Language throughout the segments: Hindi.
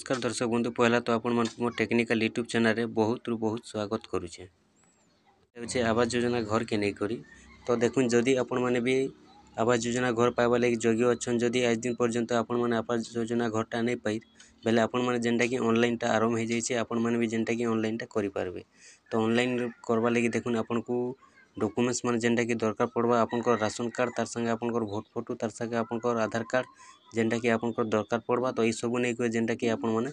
नमस्कार दर्शक बंधु पहला तो आपण मो टेक्निकल यूट्यूब चैनल रे बहुत स्वागत करुचे होचे आवास योजना घर के नहीं करी तो देखुन जदि आपण माने भी आवास योजना घर पाइबा लगी योग्य अच्छन जदि आज दिन पर्यंत आपण माने आवास योजना घरटा नहीं पाई बेले आपण माने जेनटा कि ऑनलाइन टा आरंभ हो जाइए आपण माने भी जेनटा कि ऑनलाइन टा करि पारबे। तो ऑनलाइन करवा लगी देखुन आपण को डॉक्यूमेंट्स माने जेनटा कि दरकार पड़वा आपन को राशन कार्ड तार संगे आपन को वोट फोटो तार संगे आपन को आधार कार्ड जेनटा कि आपन को दरकार पड़वा। तो ये सब नहीं को जेनटा कि आपण माने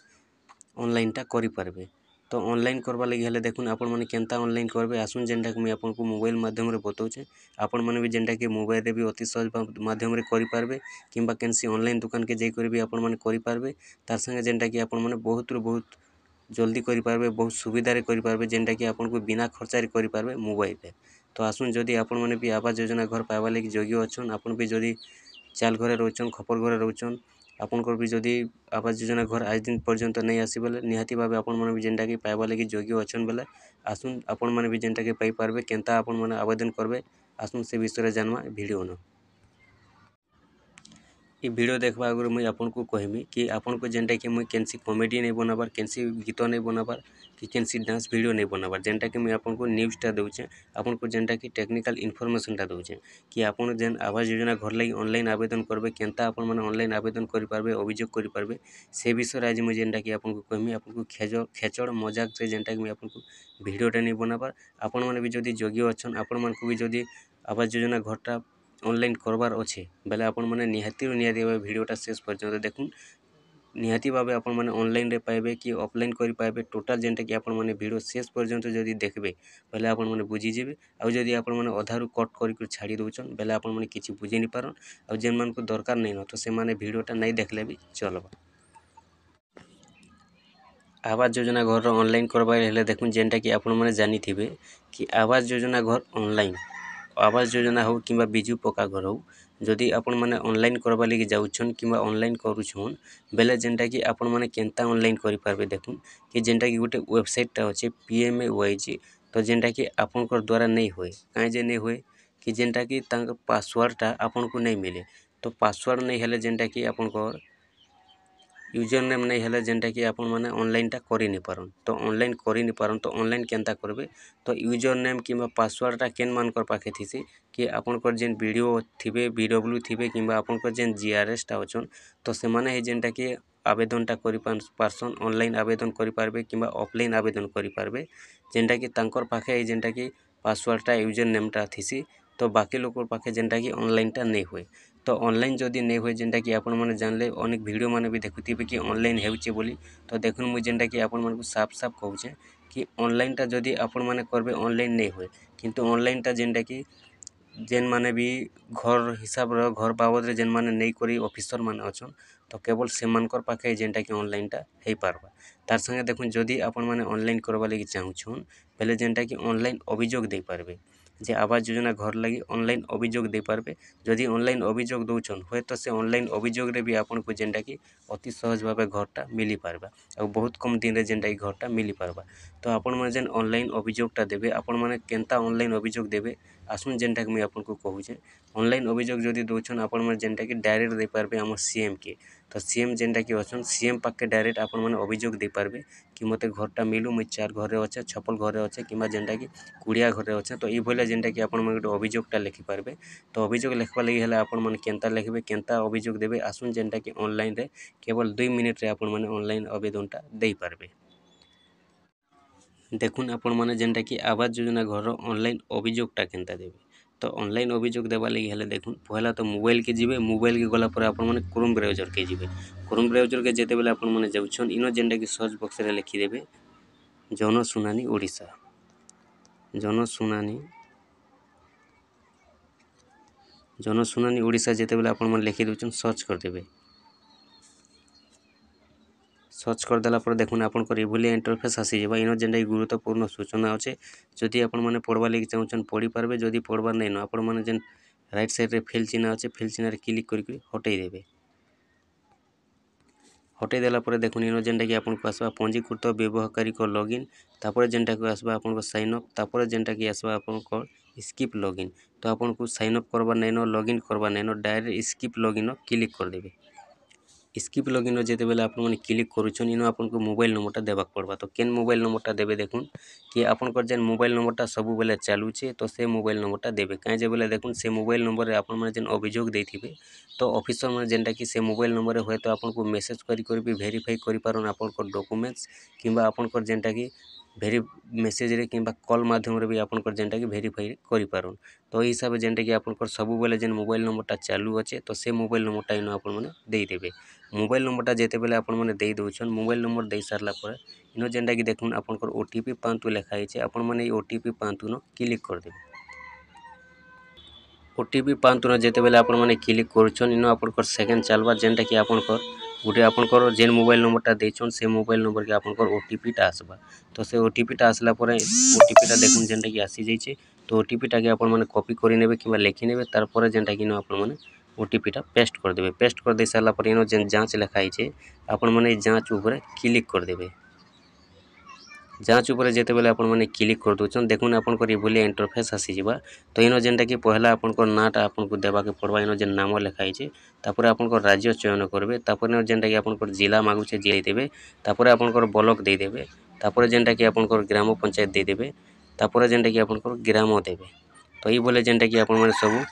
ऑनलाइन टा करि पारबे। तो ऑनलाइन करवा लगी हेले देखुन आपण माने केनता ऑनलाइन करबे आसुन जेनटा कि मैं आपन को मोबाइल माध्यम रे बताउछे आपण माने भी जेनटा कि मोबाइल रे भी अति सहज माध्यम रे करि पारबे किंबा केनसी ऑनलाइन दुकान के जाई करी भी आपण माने करि पारबे तार संगे जेनटा कि आपण माने बहुत जल्दी करि पारबे बहुत सुविधा रे करि पारबे जेनटा कि आपण को बिना खर्चा रे करि पारबे मोबाइल रे। तो आसुन जदि आपण माने भी आवास योजना घर पाइबा लगी योग्य अच्छन आपण भी जदि चाल घरे रोचन खपर घरे रोचन आपनकर भी जदि आवास योजना घर आज दिन पर्यंत नहीं आसी बेले निहाती भाव आपण माने भी जेनटा कि पाइबा लगी योग्य अच्छन बेले आसुन आपण माने भी जेनटा कि पाई पारबे केनता आपण माने आवेदन करबे आसुन से विषय जानवा वीडियो न ये वीडियो देखा आगे मुझे आपन को कहमी कि आपन को जेनटा कि मुझे केनसी कॉमेडी नहीं बनाबार केनसी गीत नहीं बनाबार कि केनसी डांस वीडियो नहीं बनाबार जेनटा कि मुझे आपन को न्यूज़टा दूचे आपन को जेनटा कि टेक्निकल इनफॉरमेशनटा दूचे कि आपन जेन आवास योजना घर लगी ऑनलाइन आवेदन करबे केनता आपन माने ऑनलाइन आवेदन करि पारबे अभियोग करि पारबे से विषय आज मुझे जेनटा कि आपन को कहमी आपन को खेचड़ मजाक से जेनटा कि मुझे आपन को वीडियोटा नहीं बनाबार आपन माने भी जदि योग्य अच्छन आपन मान को भी जदि आवास योजना घरटा ऑनलाइन करबार अच्छे बेले आपण मैंने निहाती भाव भिडटा शेष पर्यंत देखुन निहाती भाव आपण मैंने ऑनलाइन रे पाइबे कि ऑफलाइन करि पाइबे टोटाल जेनटा कि आपण मैंने भिडियो शेष पर्यंत जदि देखबे बेले आपण मैंने बुझीजे आउ जदि आपण मैंने अधारू कट कर छाड़ी दौन बेले आपण मैंने किसी बुझी नहीं पारन आउ जेन मान को दरकार नहीं न तो से माने भिडियोटा नहीं देखले भी चलबा। आवास योजना घर ऑनलाइन करबा हेले देखुन जेनटा कि आपण मैंने जानी थे कि आवास योजना घर ऑनलाइन आवास योजना हो कि बिजु पक्का घर हो जदि आपण माने ऑनलाइन करबा लगी जाउछन कि ऑनलाइन करूछन बेले जेनटा कि आपण माने केनता ऑनलाइन करि पारबे देखुन कि जेनटा कि गोटे वेबसाइटटा अच्छे PMAYG तो जेनटा कि आपण द्वारा नहीं हुए कहीं जे नहीं हुए कि जेनटा कि पासवर्डटा आपण को नहीं मिले। तो पासवर्ड नहीं हेले जेनटा कि आपण यूजर नेम नहीं हेले जेनटा कि आपण माने ऑनलाइन टा करि नहीं पारन। तो ऑनलाइन करि नहीं पारन तो ऑनलाइन केनता करबे तो यूजर नेम कि पासवर्डटा केन मानकर पाखे थीसी कि आपनकर जेन वीडियो थिबे BW थिबे कि आपनकर जेन GRS टा अछन तो से माने हे जेनटा कि आवेदनटा करि पारसन ऑनलाइन आवेदन करि पारबे कि ऑफलाइन आवेदन करि पारबे जेनटा कि तांकर पाखे जेनटा कि पासवर्डटा यूजर नेमटा थीसी। तो बाकी लोक पाखे जेनटा कि ऑनलाइनटा नहीं हुए। तो ऑनलाइन जदि नहीं हुए जेनटा कि आपण माने जानले अनेक वीडियो माने भी देखुथिबे कि ऑनलाइन हेउचे बोली तो देखुन मुझे जेनटा कि आपण मानकु साफ साफ कहूचे कि ऑनलाइनटा जदि आपण माने करबे ऑनलाइन नहीं हुए किंतु ऑनलाइनटा जेनटा कि जेन माने भी घर हिसाब रो घर बाबद रे जेन माने नहीं करी ऑफिसर माने अछन तो केवल से मानकर पाखे जेनटा कि ऑनलाइनटा हेई पारबा। तार संगे देखुन जदि आपण माने ऑनलाइन करबा लगी चाहुछन पहले जेनटा कि ऑनलाइन अभियोग दे पारबे जे आवास योजना घर लगी ऑनलाइन अभियोग दे पारबे जदि ऑनलाइन अभियोग दौन हुए तो से ऑनलाइन अभियोग रे भी आपन को जेनटा कि अति सहज भाव घरटा मिली पारबा और बहुत कम दिन रे जेनटा कि घरटा मिली पारबा। तो आपण माने जेन ऑनलाइन अभियोगटा देबे आपण माने केनता ऑनलाइन अभियोग देबे आसुन जेनटा कि मैं आपन को कहूचे ऑनलाइन अभियोग जदि दौन आपण माने जेनटा कि डायरेक्ट दे पारबे हम CM के तो CM जेनटा कि अछन CM पाके डायरेक्ट आपण माने अभियोग दे पारबे कि मते घरटा मिलू मुई 4 घरे अच्छे छपल घरे अच्छे कि जेनटा कि 20 घरे अच्छे तो ये भले जेनटा कि आपण माने अभियोगटा लिखि पारबे। तो अभियोग लिखवा लगी हेले आपण माने केनता लिखबे केनता अभियोग देबे आसुन जेनटा कि ऑनलाइन रे केवल 2 मिनिट रे आपण माने ऑनलाइन आवेदनटा देई पारबे। देखुन आपण माने जेनटा कि आवास योजना घर ऑनलाइन अभियोगटा केनता देबे। तो ऑनलाइन अभियोग देवा लगी हेले देखुन पहला तो मोबाइल के जिबे मोबाइल के गला पर आपण माने क्रोम ब्राउजर के जिबे क्रोम ब्राउजर के जेते बेले आपण माने जाउछन इनो जेनटा कि सर्च बॉक्स रे लिखि देबे जनशुनानी ओडिशा जनशुनानी ओडिशा जेते बेले आपण माने लिखि दउछन सर्च कर देबे। सर्च कर देला पर देखुन आपनकर एभली इंटरफेस आसी जेबा इनो जेनटा गुरुत्वपूर्ण सूचना अच्छे जदि आपण माने पढ़वा लगी चाहुछन पढ़ी पारबे जदि पढ़वार नहीं न आपण माने जेन राइट साइड रे फिल चिन्ह अच्छे फिल चिन्ह रे क्लिक करके हटई देबे। हटई देला पर देखुन इनो जेनटा कि आपन को आसबा पंजीकृत व्यवहारकारी को लॉगिन तापर जेनटा को आसबा आपन को साइन अप तापर जेनटा कि आसबा आपन को स्किप लॉगिन। तो आपन को साइन अप करबा नहीं न लॉगिन करबा नहीं न डायरेक्ट स्किप लॉगिन क्लिक कर देबे। स्किप लॉगिन जेतेबेले आपण माने क्लिक करूछन इनो आपनको मोबाइल नंबरटा देबाक पड़बा। तो केन मोबाइल नंबरटा देबे देखुन कि आपनकर जेन मोबाइल नंबरटा सबु बेले चालू छे तो से मोबाइल नंबरटा देबे काहे जे बेले देखुन से मोबाइल नंबर रे आपण माने जेन अभियोग देथिबे तो ऑफिसर माने जेनटा कि से मोबाइल नंबर रे होय तो आपनको मेसेज करी भी वेरीफाई करि पारन आपनकर डॉक्यूमेंट्स किंबा आपनकर जेनटा कि भेरी मेसेज रे किंबा कॉल माध्यम रे भी आपनकर जेनटा कि वेरीफाई करि पारन। तो एहि हिसाब जेनटा कि आपनकर सबु बेले जेन मोबाइल नंबरटा चालू अच्छे तो से मोबाइल नंबरटा इनो आपण माने देई देबे। मोबाइल नंबरटा जेतेबेले आपण माने देई दउछन मोबाइल नंबर देई सारला परे इनो जेनटा कि देखुन आपनकर ओटीपी पांतु लेखा आइछे आपण माने ए ओटीपी पांतु न क्लिक कर देबे। ओटीपी पांतु न जेतेबेले आपण माने क्लिक करूछन इनो आपनकर सेकंड चलबा जेनटा कि आपनकर गुटे आपनकर जेन मोबाइल नंबरटा देछन से मोबाइल नंबर के आपनकर ओटीपीटा आसबा। तो से ओटीपीटा आसला परे ओटीपीटा देखुन जेनटा कि आसी जाइछे तो ओटीपीटा के आपण माने कॉपी करि नेबे किबा लिखि नेबे तार परे जेनटा कि न आपण माने ओटीपीटा पेस्ट कर देबे। पेस्ट कर दे सारला परे इनो जेन जांच लेखा आइछे आपण माने जांच ऊपर क्लिक कर देबे। जांच ऊपर जेतेबेले आपण माने क्लिक कर दोछन देखुन आपनकर इभली इंटरफेस आसी जिबा। तो इनो जेनटा कि पहला आपनकर नाटा आपनको देबा के पड़बा इनो जेन नाम लेखा आइछे तापर आपनकर राज्य चयन करबे तापर इनो जेनटा कि आपनकर जिला मागुछे जिला देबे तापर आपनकर ब्लॉक दे देबे तापर जेनटा कि आपनकर ग्राम पंचायत दे देबे तापर जेनटा कि आपनकर ग्राम देबे। तो ई बोले जेनटा कि आपण माने सब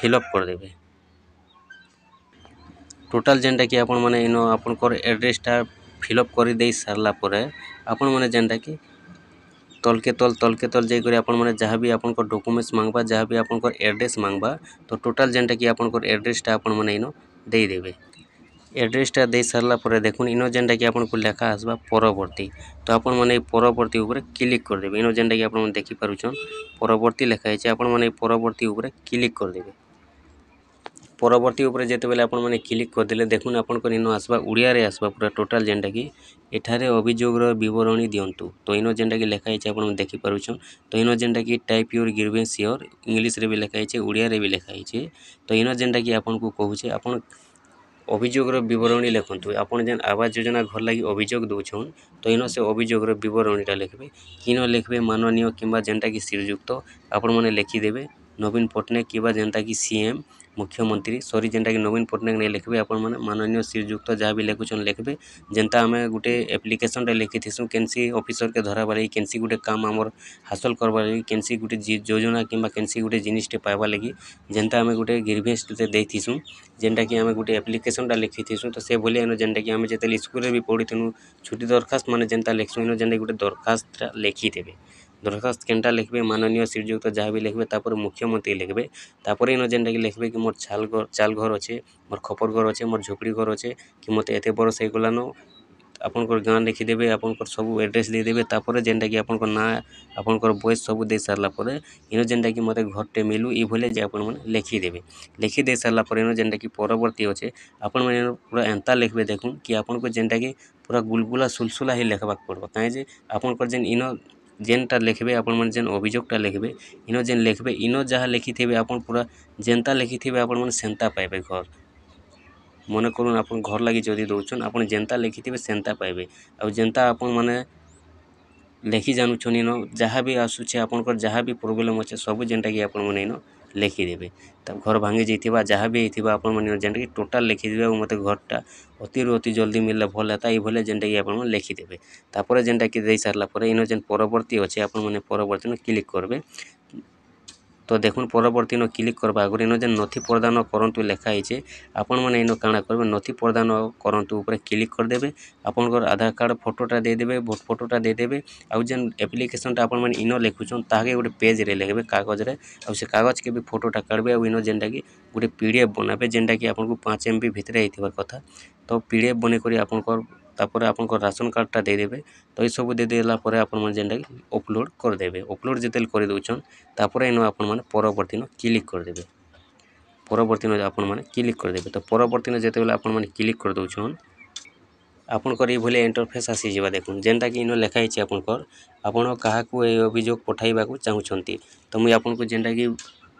फिलअप कर देबे। टोटल जेनटा कि आपण माने इनो आपनकर एड्रेसटा फिलअप करि देई सारला परे आपण माने जेनटा कि तल के तल जाई आपण माने जहाँ भी आपनकर डॉक्यूमेंट्स मांगबा जहाँ भी आपनकर एड्रेस मांगबा तो टोटल जेनटा कि आपनकर एड्रेसटा आपण माने इनो देई देबे। एड्रेसटा दे सारला परे देखुन इनो जेनटा कि आपनको लेखा आसबा परवर्ती। तो आपण माने परवर्ती ऊपर क्लिक कर देबे। इनो जेनटा कि आपण माने देखि पारुछन परवर्ती लेखा आइछे आपण माने परवर्ती ऊपर क्लिक कर देबे। परवर्ती ऊपर जेतेबेले आपण माने क्लिक कर देले देखुन आपनकर इनो आसबा उड़िया रे आसबा पूरा टोटल जेनटा कि एठारे अभियोगर विवरणी दियंतु। तो इनो जेनटा कि लेखा आइछे आपण देखि पारुछन। तो इनो जेनटा कि type your grievance here English रे भी लेखा आइछे उड़िया रे भी लेखा आइछे। तो इनो जेनटा कि आपनको कहूछे आपण अभियोगर विवरणी लिखंतु आपण जेन आवास योजना घर लगी अभियोग दउछन तो इनो से अभियोगर विवरणीटा लिखबे किनो लिखबे माननीय किंबा जेनटा कि श्रीयुक्त आपण माने लिखि देबे नवीन पट्टनायक किंबा जेनटा कि सीएम मुख्यमंत्री सॉरी जेनटा कि नवीन पट्टनायक नहीं लिखबे आपण माने माननीय श्रीयुक्त जहाँ भी लिखुछन लिखबे जेनता आमे गुटे एप्लिकेशन रे लिखिथिसु केनसी ऑफिसर के धरा बारे केनसी गुटे काम हमर हासिल करबा लगी केनसी गुटे योजना किंबा केनसी गुटे जिनिसटे पाइबा लगी जेनता आमे गुटे ग्रीवेंस ते देथिसु जेनटा कि आमे गुटे एप्लिकेशनटा लिखिथिसु। तो से भलिया इनो जेनटा कि आमे जेतेले स्कूल रे भी पढ़िथिनु छुट्टी दरखास्त माने जेनता लिखसु इनो जेनटा गुटे दरखास्त लिखि देबे। दरखास्त केनटा लिखबे माननीय श्रीयुक्त जहाँ भी लिखबे तापर मुख्यमंत्री लिखबे तापर इनो जेनटा कि लिखबे कि मोर चाल घर अच्छे मोर खपर घर अच्छे मोर झोपड़ी घर अच्छे कि मते एते बरस हो गलानो आपनकर गाँ लिखिदेबे आपनकर सब एड्रेस देदेबे तापर जेनटा कि आपनकर ना आपनकर बयस सब दे सारला परे इनो जेनटा कि मते घरटे मिलू ई भले जे आपण माने लिखिदेबे। लिखि दे सारला परे इनो जेनटा कि परवर्ती अच्छे आपण माने पूरा एंता लिखबे देखुन कि आपनको जेनटा कि पूरा गुलगुला सुलसुला ही लिखबाक पड़बा काहे जे आपनकर जेन इनो जेनटा लिखबे आपण माने जेन अभियोगटा लिखबे इनो जेन लिखबे इनो जहाँ लिखिथिबे आपण पूरा जेनता लिखिथिबे आपण माने सेंता पाइबे घर मन करूँ आप घर लगी जदि दौन आप जेनता लिखिथे सेनता पाइबे आ जेनता आपण माने लिखि जानुछन इनो जहाँ भी आसुचे आपनकर जहाँ भी प्रोब्लेम अच्छे सब जेनटा कि आपण माने इनो लिखिदेबे। तब घर भांगी जाइथिबा जहाँ भी होइथिबा आपण माने जेनटा कि टोटल लिखिदेबे और मते घरटा अति जल्दी मिलले भल हेता ई भले जेनटा कि आपण माने लिखिदेबे। तापर जेनटा कि देई सारला परे इनो जेन परवर्ती अच्छे आपण माने परवर्ती न क्लिक करबे। तो देखुन परवर्ती न क्लिक करबा आगर इनो जेन नथि प्रदान करंतु लेखा आइछे आपण माने इनो काणा करबे नथि प्रदान करंतु ऊपर क्लिक कर देबे आपनकर आधार कार्ड फोटोटा दे देबे भोट फोटोटा दे देबे आ जेन एप्लिकेशनटा आपण माने इनो लिखुछन ताके गोटे पेज रे लिखबे कागज रे आ से कागज के भी फोटोटा काढबे आ इनो जेनटा कि गोटे पीडीएफ बनाबे जेनटा कि आपनको 5 MB भितरे आइथिबार कथा। तो पीडीएफ बने करी आपनकर तापर आपनकर राशन कार्डटा दे देबे। तो ये सब दे देला परे आपण माने जेनटा कि अपलोड कर देबे। अपलोड जेतेल कर दउछन तापर इनो आपण माने परवर्ती न क्लिक कर देबे। परवर्ती न आपण माने क्लिक कर देबे। तो परवर्ती न जेतेबेले आपण माने क्लिक कर दउछन आपनकर ये भले इंटरफेस आसी जिबा देखुन जेनटा कि इनो लेखा आइछे आपनकर आपण काहाकू ए अभियोग पठाइबा को चाहुछंती। तो मुई आपनको जेनटा कि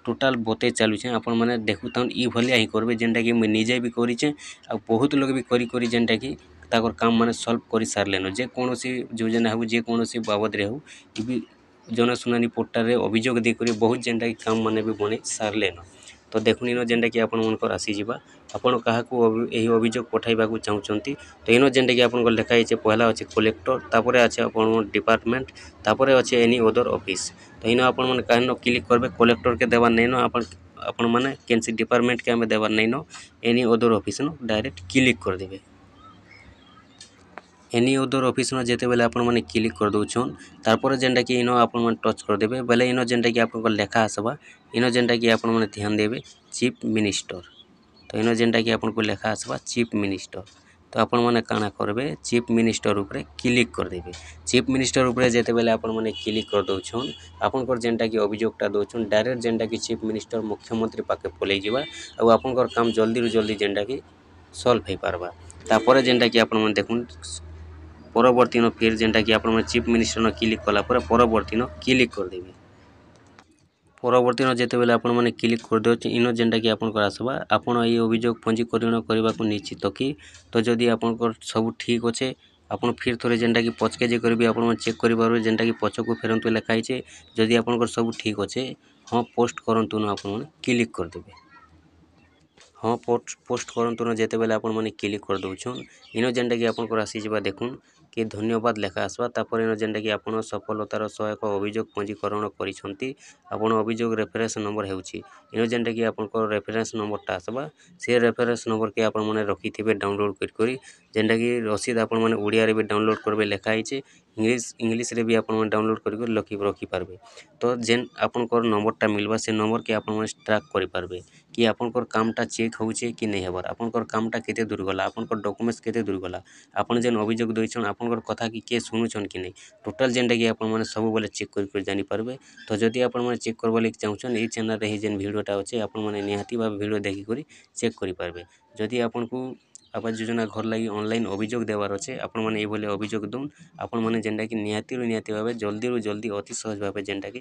टोटाल बते चालुछे आपण माने देखुतन ई भलिया ही करबे जेनटा कि मुई निजे भी करिछे आ बहुत लोग भी करी जेनटा कि ताकर काम माने सॉल्व करि सारलेनो जे कोनोसी योजना हो जे कोनोसी बाबद रे हो भी जनशुनानी पोर्टल रे अभियोग दे करी बहुत जेनटा कि काम माने भी बने सारलेनो। तो देखुन इन जेनटा कि आपण मनकर आसीजिबा आपण काहाकू एही अभियोग पठाइबाकू चाहुचंती तो इन जेनटा कि आपण लेखा होइछे पहला अछि कलेक्टर तापरे अछि आपण डिपार्टमेंट तापरे अछि एनी अदर ऑफिस तो इन आपण मन काहनो क्लिक करबे कलेक्टर के देवा नैनो आपण माने केनसी डिपार्टमेंट के हमें देवा नैनो एनी अदर ऑफिस नो डायरेक्ट क्लिक कर देबे एनी अदर ऑफिस में जेते बेले आपण माने क्लिक कर दउछन तारपर जेनटा कि इनो आपण माने टच कर देबे बेले इनो जेनटा कि आपण लेखा आसबा इनो जेनटा कि आपण माने ध्यान देबे चीफ मिनिस्टर तो इनो जेनटा कि आपण को लेखा आसबा चीफ मिनिस्टर तो आपण माने काना करबे चीफ मिनिस्टर ऊपर क्लिक कर देबे चीफ मिनिस्टर ऊपर जेते बेले आपण माने क्लिक कर दउछन आपण को जेनटा कि अभियोगटा दउछन डायरेक्ट जेनटा कि चीफ मिनिस्टर मुख्यमंत्री पाके पलै जिबा आ आपण को काम जल्दी रु जल्दी जेनटा कि सॉल्व हे पारबा तापर जेनटा कि आपण माने देखुन परवर्ती न फिर जेनटा कि आपण चीफ मिनिस्टर न क्लिक कला पर परवर्ती न क्लिक कर देबे परवर्ती न जेते बेले आपण माने क्लिक कर दो इन जेनटा कि आपण आसबा आपण ए अभियोग पंजीकरण करबा को निश्चित कि तो जदि आपण सब ठीक अच्छे आपण फिर थोड़े जेनटा कि पचके जे करबे आपण चेक करिबार जेनटा कि पछको फेरंतु लेखा होइछे जदि आपण सब ठीक अच्छे हाँ पोस्ट करंतु न आपण क्लिक कर देबे हाँ पोस्ट करंतु न जेते बेले आपण माने क्लिक कर दउछन इन जेनटा कि आपण आसी जिबा देखुन कि धन्यवाद लेखा आसबा तापर इन जेनटा कि आपण सफलतार सह एक अभियोग पंजीकरण करिसंती आपण अभियोग रेफरेंस नंबर हेउची इन जेनटा कि आपण रेफरेंस नंबरटा आसबा से रेफरेंस नंबर के आपण माने रखिथिबे डाउनलोड करी जेनटा कि रसीद आपण माने ओडिया रे भी डाउनलोड करबे लेखा आइछे इंग्लिश रे भी आपण माने डाउनलोड करी रखी पारबे तो जेन आपण नंबरटा मिलबा से नंबर के आपण माने ट्रैक करि पारबे कि आपण कामटा चेक होउछे कि नहीं हेबार आपण कामटा केते दूर गला आपण डॉक्यूमेंट्स केते दूर गला आपण जेन अभियोग दैछन आपण कथा कि के सुनुछन कि नहीं टोटल जेनटा कि आपण माने सब बेले चेक कर जानि पारबे तो जदि आपण माने चेक करबा लागि चाहुछन ए चैनल रे ही जेन वीडियोटा अछि आपण माने निहाती भाव वीडियो देखि करी चेक करि पारबे जदि आपण को आवास योजना घर लगी ऑनलाइन अभियोग देवार अच्छे आपण माने ए भले अभियोग दउन आपण माने जेनटा कि निहाती भाव जल्दी रु जल्दी अति सहज भाव जेनटा कि